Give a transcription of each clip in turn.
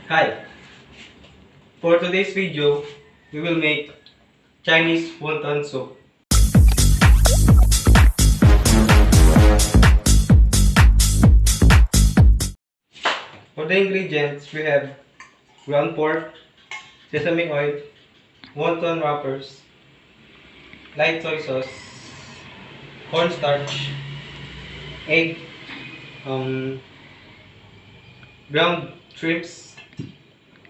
Hi! For today's video, we will make Chinese wonton soup. For the ingredients, we have ground pork, sesame oil, wonton wrappers, light soy sauce, cornstarch, egg, um, ground shrimps,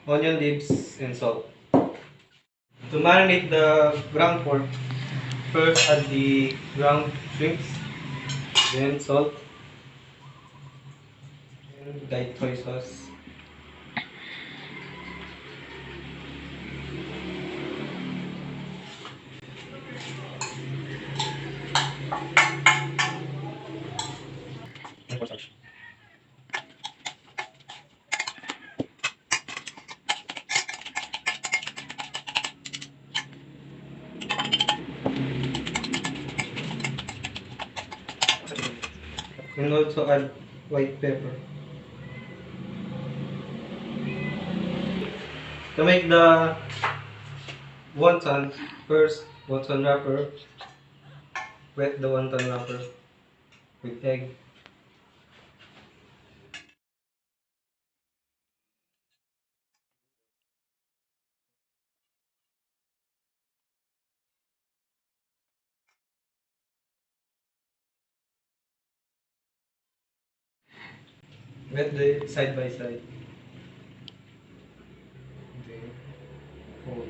onion leaves, and salt. To marinate the ground pork, first add the ground shrimps, then salt, and light soy sauce. And cornstarch. And also add white pepper. To make the wonton, first wonton wrapper, wet the wonton wrapper with egg. Wet the side by side. Then fold.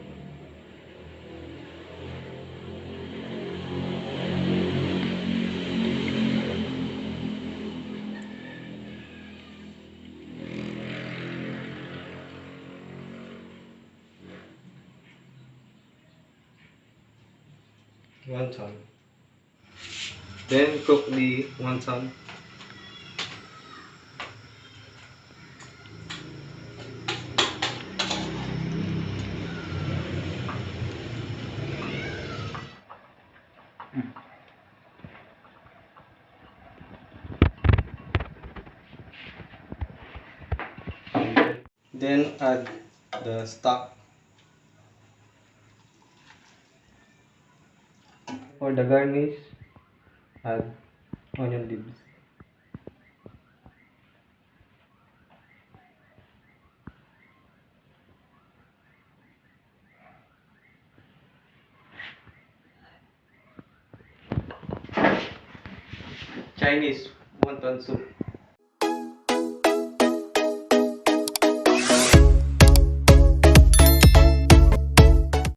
Wonton. Then cook the wonton. Then add the stock. For the garnish, add onion leaves. Chinese wonton soup.